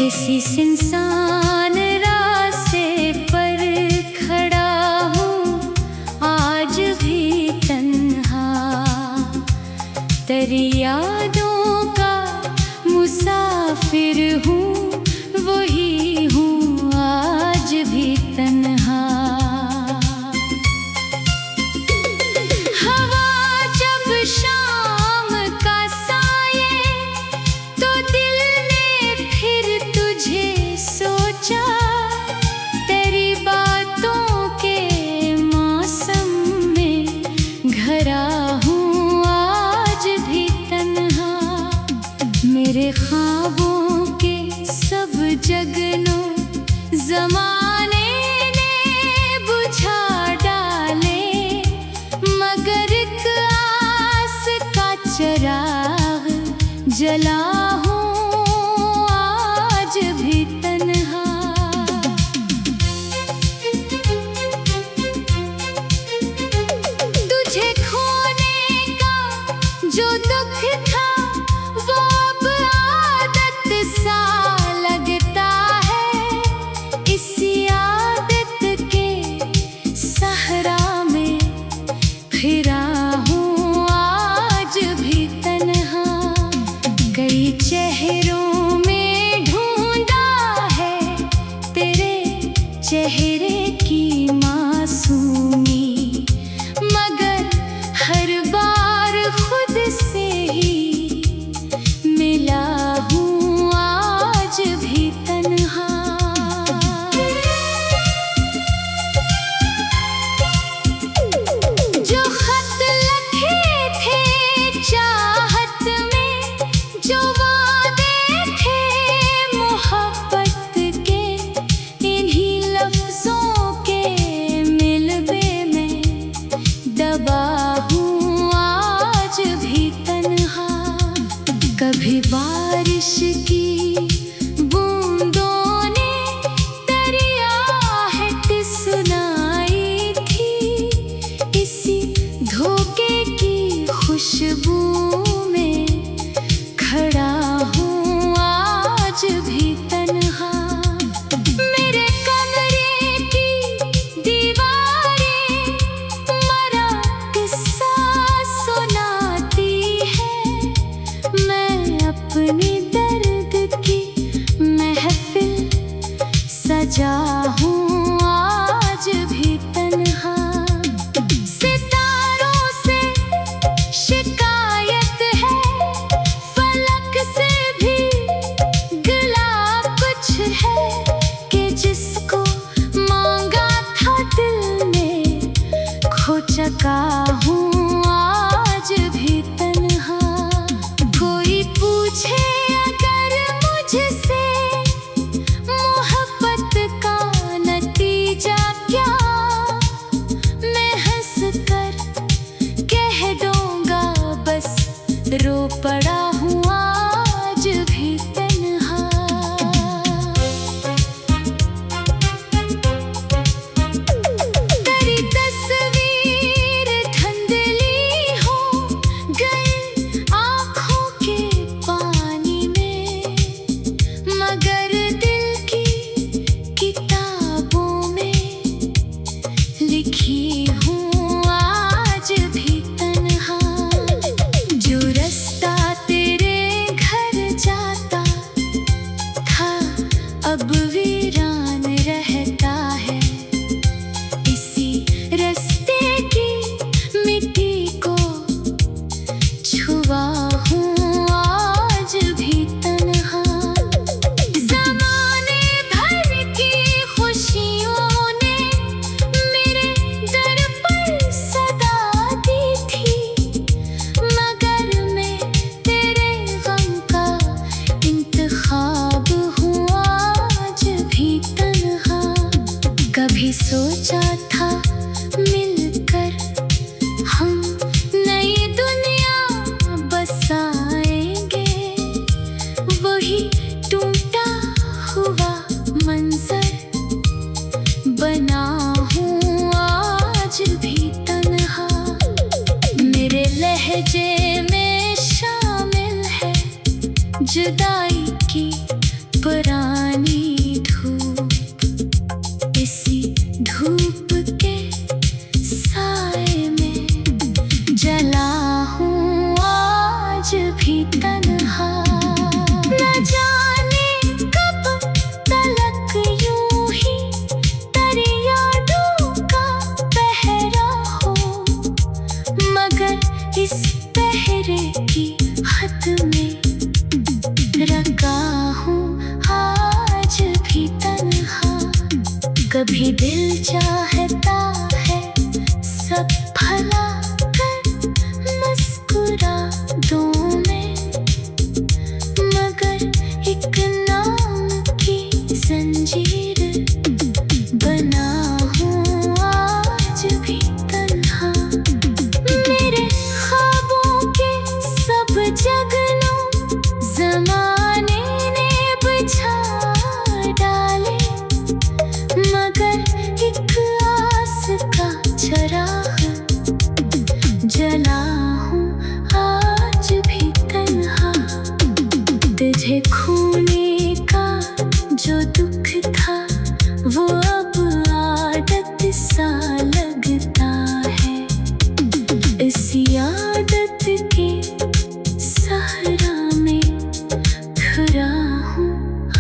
किसी सुनसान रास्ते पर खड़ा हूँ आज भी तन्हा, तेरी यादों का मुसाफिर हूँ, वही हूँ आज भी तन्हा। हवा जब शाम का साये तो दिल ने फिर तुझे सोचा, तेरी बातों के मौसम में घरा हूँ आज भी तन्हा। मेरे ख्वाबों के सब जगनों ज़माने ने बुझा डाले, मगर एक आस का चिराग जला हूँ आज भी तन्हा। तुझे खोने का जो दुख था वो अब आदत सा लगता है, इसी आदत के सहरा में फिरा हूँ आज भी तन्हा। कई चेहरों में ढूंढा है तेरे चेहरे की मासूमी, मगर हर बार खुद से ही मिला हूँ आज भी तन्हा। जो खत लिखे थे चाहत में, जो वादे थे मोहब्बत के, इन्हीं लफ्जों के मिलबे में दबा हूँ आज भी तन्हा। कभी बारिश की बूंदों ने तेरी आहट सुनाई थी, इसी धोखे की खुशबू में खड़ा हूँ आज भी तन्हा। मेरे कमरे की दीवारें मरा किस्सा सुनाती है, मैं अपने दर्द की महफिल सजा हूँ आज भी तन्हा। सितारों से शिकायत है, फलक से भी गिला कुछ है, कि जिसको मांगा था दिल ने खो चुका हूँ आज भी तन्हा। कोई पूछे अगर मुझसे मोहब्बत का नतीजा क्या, मैं हंस कर कह दूंगा बस रो पड़ा हूँ आज भी तन्हा। तेरी तस्वीर धुंधली हो गई आँखों के पानी में, मगर दिल की किताबों में लिखी हूँ आज भी तन्हा। जो रास्ता तेरे घर जाता था अब वीरान रहता है, इसी रास्ते की मिट्टी को छुआ हूँ आज भी तन्हा। ज़माने भर की खुशियों ने मेरे दर पर सदा दी थी, मगर मैं तेरे गम का इंतखाब हूँ आज भी तन्हा। कभी सोचा था मिलकर हम नई दुनिया बसाएंगे, वही टूटा हुआ मंजर बना हूँ आज भी तन्हा। मेरे लहजे में शामिल है जुदाई की पुरानी धूप, इसी धूप के साए में जला हूँ आज भी तन्हा। न जाने कब तलक यूं ही तेरी यादों का पहरा हो, मगर इस पहरे की हद में रखा हूँ आज भी तन्हा। कभी दिल चाहता है सब भला कर मुस्कुरा दूं मैं, मगर एक नाम की जंजीर बना हूँ आज भी तन्हा। मेरे ख्वाबों के सब जगनों ज़माने ने बुझा डाले, मगर एक आस का चिराग जला हूँ आज भी तन्हा। तुझे खोने का जो दुख था वो अब आदत सा लगता है। इस आदत के सहारा में खड़ा हूँ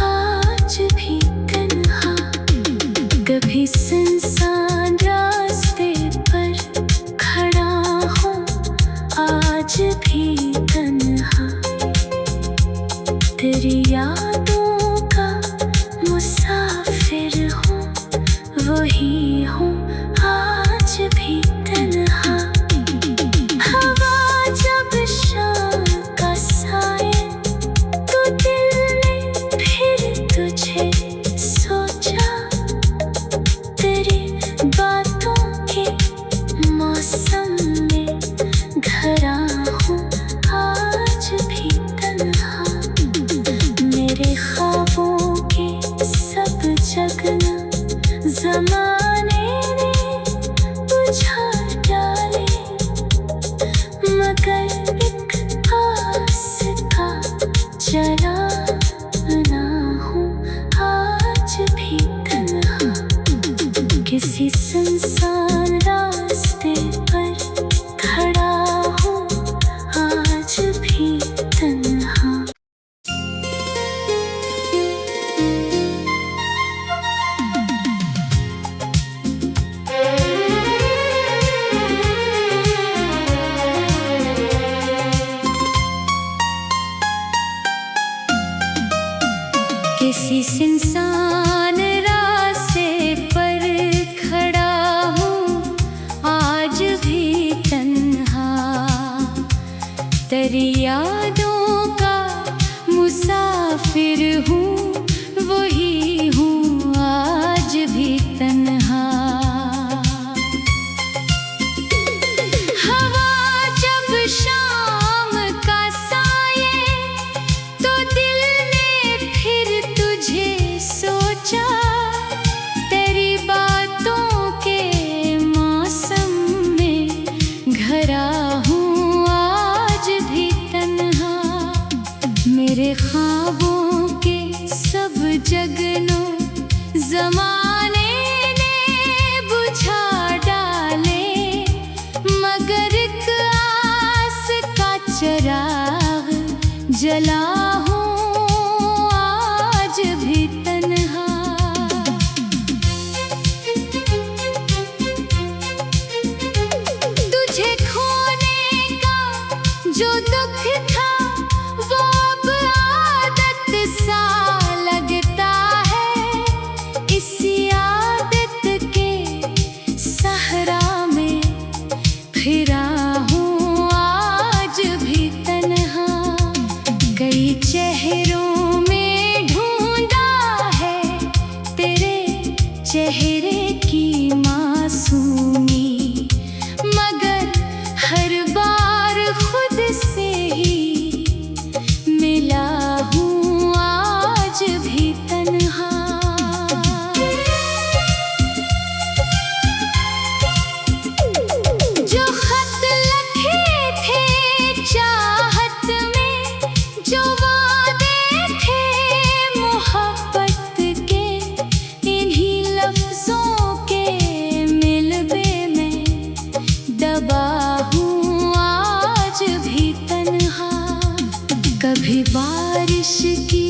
आज भी तन्हा। कभी सुनसान रास्ते पर खड़ा हूँ आज भी तन्हा। तेरी यादों का मुसाफिर हूँ, वही हूँ आज भी तन्हा। हवा जब शाम का साए तो दिल ने फिर तुझे सोचा। तेरी बातों के मौसम में घरा हूँ आज भी तन्हा। मेरे ख्वाबों के सब जगना ज़माने ने बुझा डाले, मगर एक आस का जलाना हूँ आज भी तन्हा। किसी सुनसान रास्ते पर खड़ा हूँ आज भी तन्हा। किसी सुनसान रास्ते पर खड़ा हूँ आज भी तन्हा। तेरी यादों का मुसाफिर हूँ, वही हूँ आज भी तन्हा। हवा जब शाम का साए तो दिल ने फिर तुझे सोचा। तेरी बातों के मौसम में घरा हूँ आज भी तन्हा। मेरे ख्वाबों के सब जगनों ज़माने ने बुझा डाले, मगर एक आस का चिराग जला हूँ आज भी तन्हा। तुझे खोने का जो दुख था वो अब आदत सा लगता है। इसी आदत के सहारा में फिरा हूँ आज भी तन्हा। कई चेहरों में ढूंढा है तेरे चेहरे की मासूमी, मगर हर बार खुद से ही मिला हूँ आज भी तन्हा। जो खत लिखे थे चाहत में, जो वादे बारिश की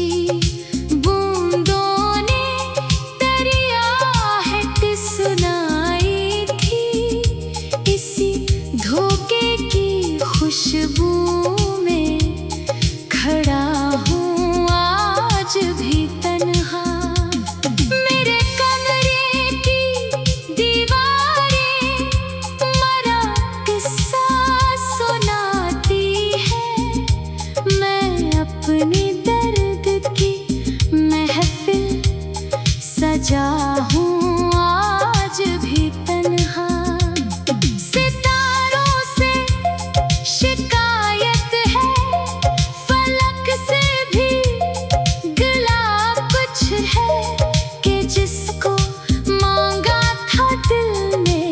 बूंदों ने दरिया है सुनाई थी। इसी धोखे की खुशबू में खड़ा हूँ आज भी तन्हा। मेरे कमरे की दीवारें मरा किस्सा सुनाती है। मैं अपने दर्द की महफिल सजा हूँ आज भी तन्हा। सितारों से शिकायत है, फलक से भी गिला कुछ है कि जिसको मांगा था दिल ने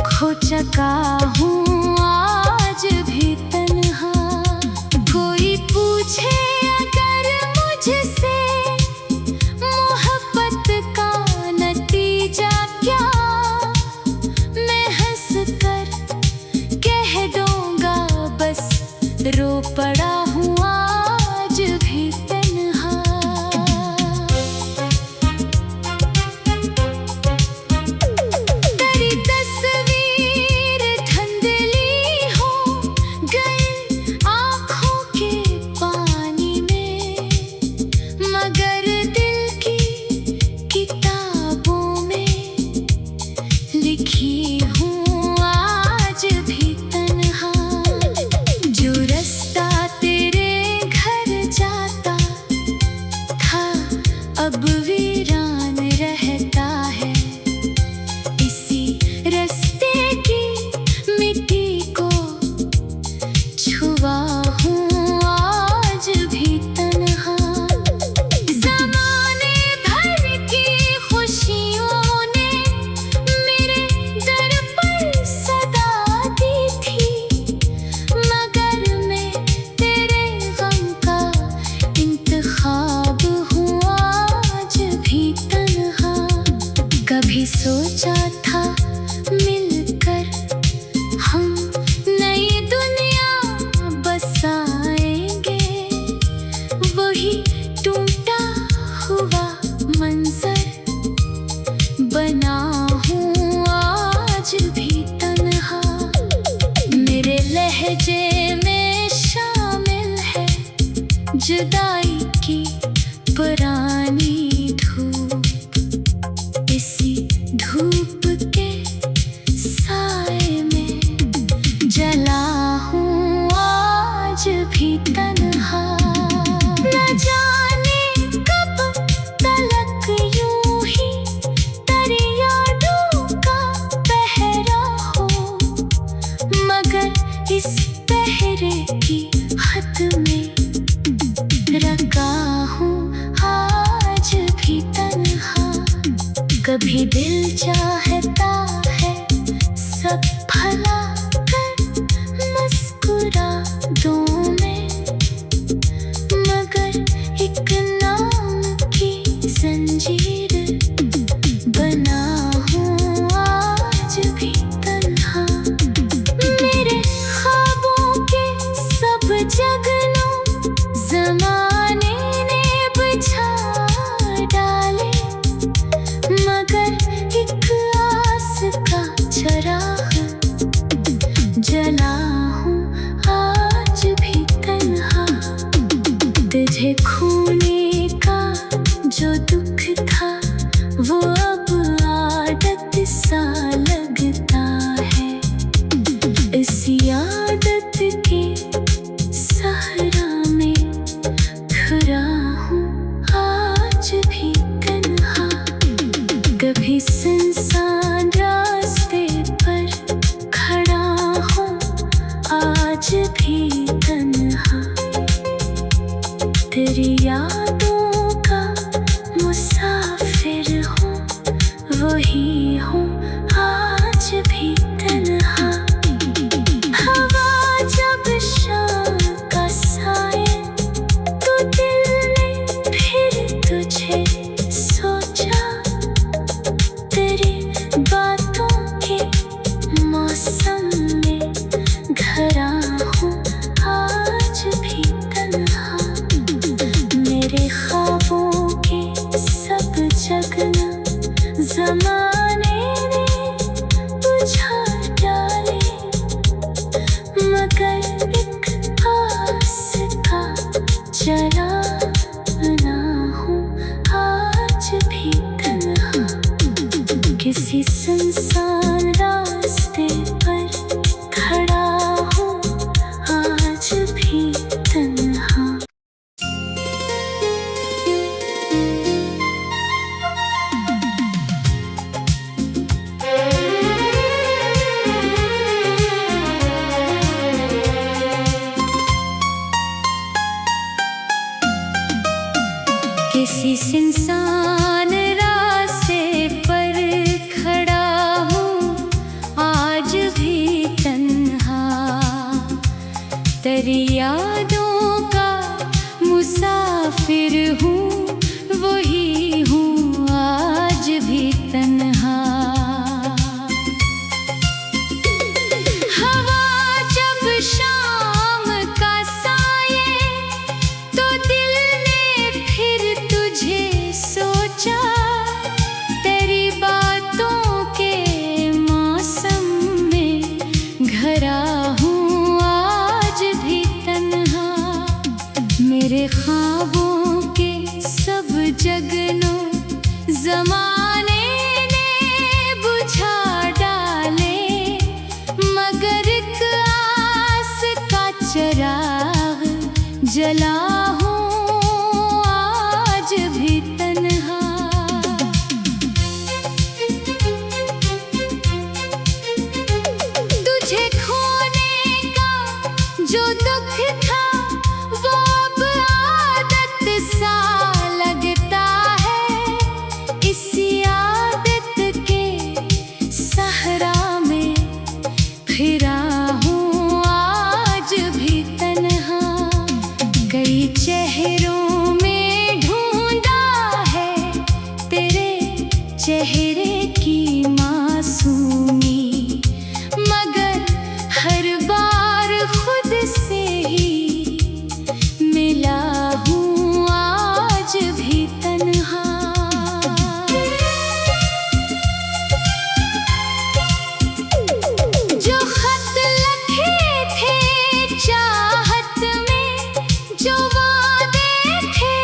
खो चुका हूँ आज भी तन्हा। कोई पूछे अगर मुझसे मोहब्बत का नतीजा क्या, मैं हंस कर कह दूंगा बस रो पड़ा हूँ आज भी तन्हा। तेरी तस्वीर धुंधली हो गई आँखों के पानी में, मगर दिल की किताबों में लिखी हूँ आज भी तन्हा। जो रास्ता तेरे घर जाता था अब वीरान रहता है। इसी रास्ते की मिट्टी को छुआ हूँ आज भी तन्हा। ज़माने भर की खुशियों ने मेरे दर पर सदा दी थी, मगर मैं तेरे गम का इंतखाब हूँ आज भी तन्हा। कभी सोचा था मिलकर हम नई दुनिया बसाएंगे, वही टूटा हुआ मंजर बना हूँ आज भी तन्हा। मेरे लहजे में शामिल है जुदाई की पुरानी धूप। इसी धूप के साए में जला हूँ आज भी तन्हा। न जाने कब तलक यूं ही तेरी यादों का पहरा हो, मगर इस पहरे की हद में रखा हूँ आज भी तन्हा। कभी दिल चाहता है सब भला कर मुस्कुरा दूँ मैं, मगर एक नाम की जंजीर बना हूँ आज भी तन्हा। मेरे ख्वाबों के सब जगनों ज़माने ने बुझा डाले, मगर एक आस का चिराग जला हूँ आज भी तन्हा। तुझे खोने का जो दुख था वो अब आदत सा लगता है। इस आदत के सहरा में खड़ा हूँ आज भी तन्हा। कभी सुनसान रास्ते पर खड़ा हूँ आज भी तन्हा। तेरी यादों का मुसाफिर हूँ, वही हूँ आज भी तन्हा। हवा जब शाम का साए तो दिल ने फिर तुझे सोचा। तेरी बातों के मौसम में घरा हूँ आज भी तन्हा। किसी सुनसान रास्ते पर खड़ा हूँ आज भी तन्हा, तेरी यादों का मुसाफिर हूँ, वही हूँ आज भी तन्हा। हवा जब शाम का साये तो दिल ने फिर तुझे सोचा, तेरी बातों के मौसम में घरा हूँ आज भी तन्हा। मेरे ख्वाबों के सब जगनों ज़माने ने बुझा डाले, मगर एक आस का चिराग जला हूँ आज भी तन्हा। तुझे खोने का जो दुख था वो अब आदत सा लगता है, इसी आदत के सहरा में फिरा हूँ आज भी तन्हा। कई चेहरों में ढूंढा है तेरे चेहरे की मासूमी, मगर हर बार खुद से ही मिला हूँ आज भी तन्हा। जो खत लिखे थे चाहत में, जो वादे थे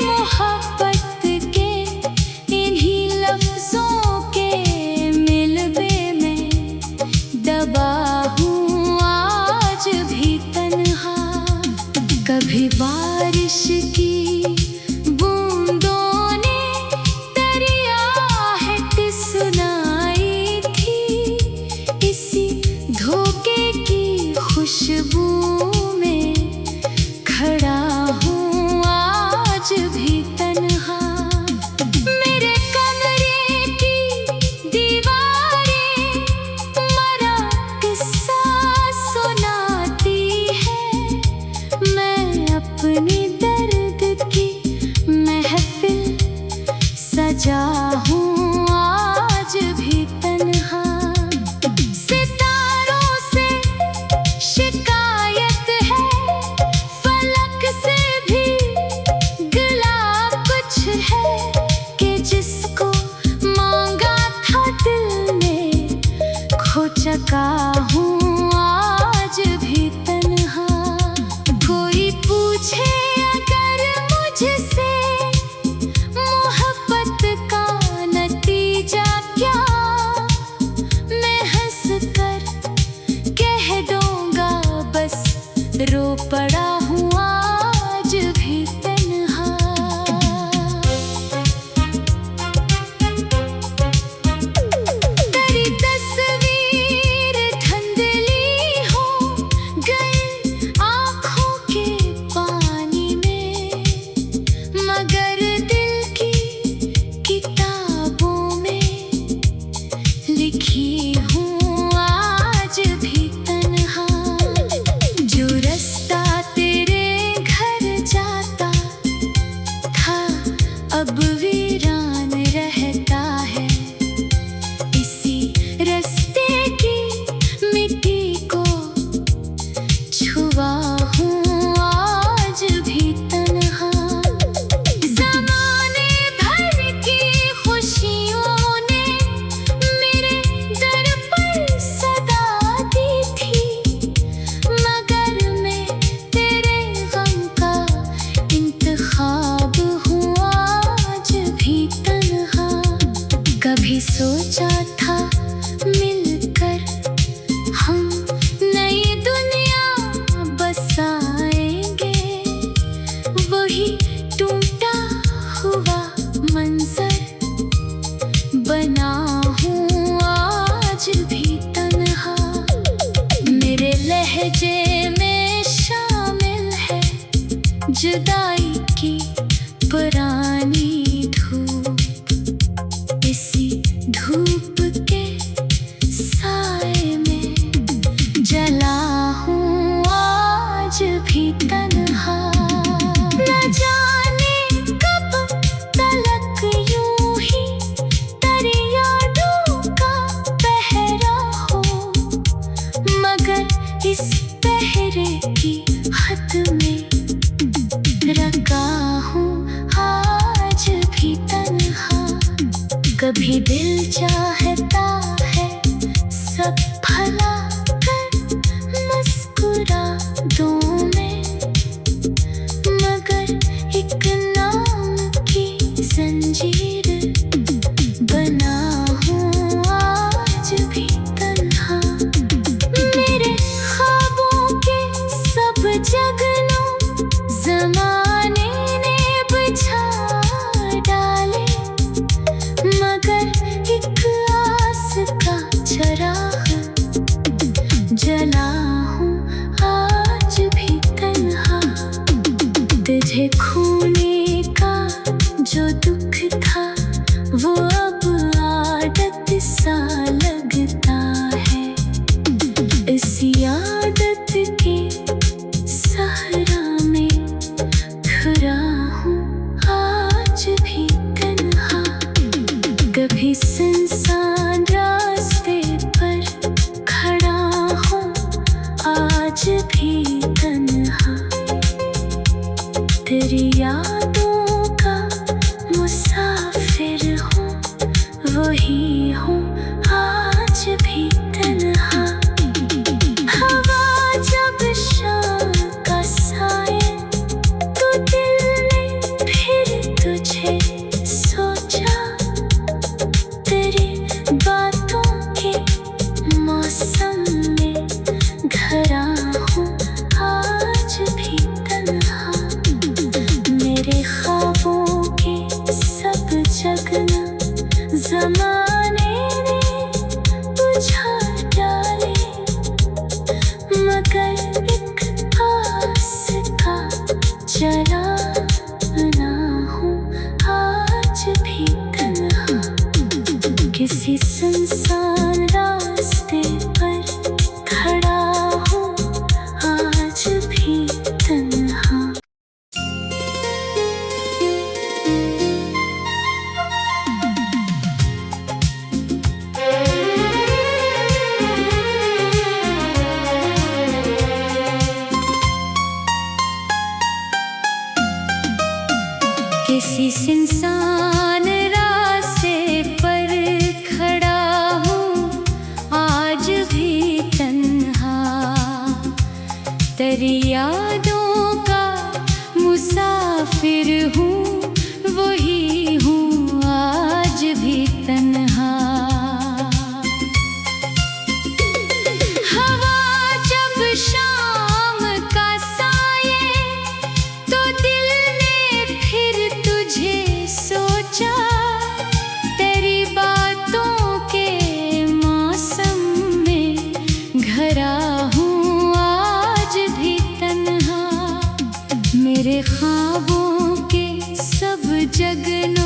मोहब्बत के, इन्हीं लफ्जों के मिलबे में दबा हूँ आज भी तन्हा। कभी बारिश की बूंदों ने तेरी आहट सुनाई थी, इसी धोखे की खुशबू में खड़ा हूँ आज भी तन्हा। मेरे कमरे की दीवारें मरा किस्सा सुनाती है, मैं अपने दर्द की महफिल सजा हूँ आज भी तन्हा। सितारों से शिकायत है, फलक से भी गिला कुछ है, कि जिसको मांगा था दिल ने खो चुका हूँ आज भी तन्हा। कोई पूछे अगर मुझसे मोहब्बत का नतीजा क्या, मैं हंस कर कह दूंगा बस रो पड़ा हूँ आज भी तन्हा। तेरी तस्वीर धुंधली हो गई आँखों के पानी में, मगर दिल की किताबों में लिखी हूँ आज भी तन्हा। जो रास्ता तेरे घर जाता था अब वीरान रहता है, इसी रास्ते की मिट्टी को छुआ हूँ आज भी तन्हा। ज़माने भर की खुशियों ने मेरे दर पर सदा दी थी, मगर मैं तेरे गम का इंतखाब हूँ आज भी तन्हा। कभी सोचा था मिलकर हम नई दुनिया बसाएंगे, वही टूटा हुआ मंजर बना हूँ आज भी तन्हा। मेरे लहजे में शामिल है जुदाई की पुरानी धूप, इसी धूप के साए में जला हूँ आज भी तन्हा। न जाने कब तलक यूं ही तेरी यादों का पहरा हो, मगर इस पहरे की हद में रखा हूँ आज भी तन्हा। कभी दिल चाहता है सब भला कर मुस्कुरा दूं मैं, मगर एक नाम की जंजीर बना हूँ आज भी तन्हा। मेरे ख्वाबों के सब जगनों ज़माने ने बुझा डाले, मगर एक आस का चराग जला हूँ आज भी तन्हा। तुझे खोने का जो दुख था वो अब आदत सा लगता है, इस आदत के सहरा में खड़ा हूँ आज भी तन्हा। कभी सुनसान रास्ते पर खड़ा हूँ आज भी तन्हा। तेरी यादों का मुसाफिर हूँ, वही हूँ आज भी तन्हा। हवा जब शाम का साए तो दिल ने फिर तुझे सोचा, तेरी बातों के मौसम में घरा हूँ आज भी तन्हा। मेरे ख्वाबों के सब जगना ज़माने ने बुझा डाले, मगर एक आस का जलाना हूँ आज भी तन्हा। किसी सुनसान रास्ते पर खड़ा हूँ आज भी तन्हा। किसी सुनसान रास्ते पर खड़ा हूँ आज भी तन्हा। तेरी यादों का मुसाफिर हूँ, वही हूँ आज भी तन्हा। हवा जब शाम का साए तो दिल ने फिर तुझे सोचा, तेरी बातों के मौसम में घरा हूँ आज भी तन्हा। मेरे ख्वाबों के सब जगनों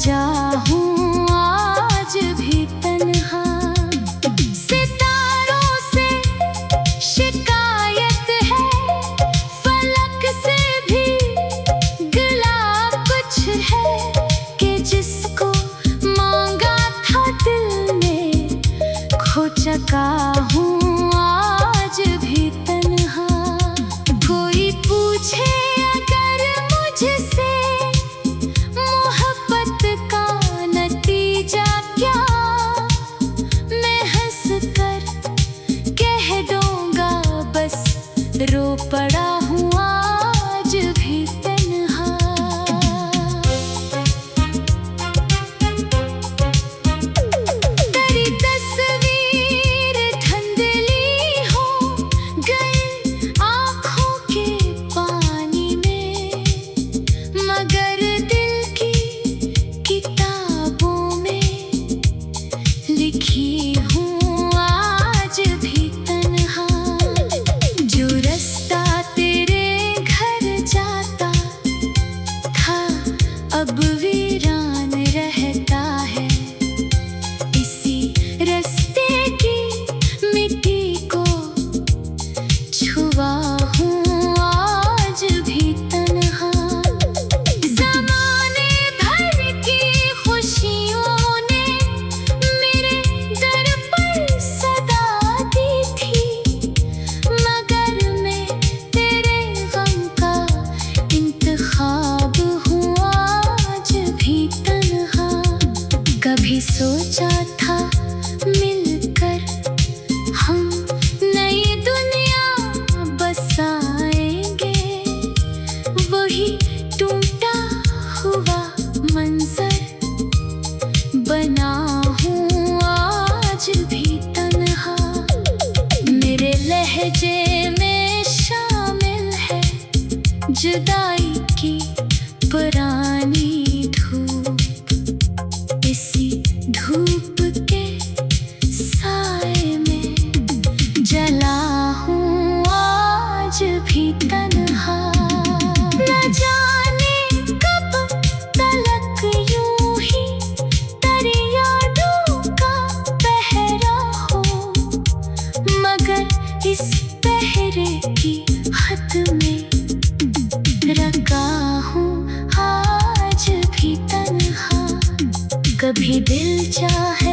सजा हूँ आज भी तन्हा। सितारों से शिकायत है, फलक से भी गिला कुछ है कि जिसको मांगा था दिल ने खो चुका हूँ आज भी तन्हा। कोई पूछे अगर मुझसे मोहब्बत का नतीजा क्या, मैं हंस कर कह दूंगा बस रो पड़ा हूँ आज भी तन्हा। तेरी तस्वीर धुंधली हो गई आँखों के पानी में, मगर दिल की किताबों में लिखी हूँ आज भी तन्हा। जो रास्ता तेरे घर जाता था अब वीरान रहता है, इसी रास्ते की मिट्टी को छुआ हूँ आज भी तन्हा। ज़माने भर की खुशियों ने मेरे दर पर सदा दी थी, मगर मैं तेरे गम का इंतखाब हूँ आज भी तन्हा। कभी सोचा था मिलकर हम नई दुनिया बसाएंगे, वही टूटा हुआ मंजर बना हूँ आज भी तन्हा। मेरे लहजे में शामिल है जुदाई की पुरानी धूप, इसी धूप के साए में जला हूँ आज भी तन्हा। न जाने कब तलक यूं ही तेरी यादों का पहरा हो, मगर इस पहरे की हद में रखा हूँ आज भी तन्हा। कभी दिल चाहे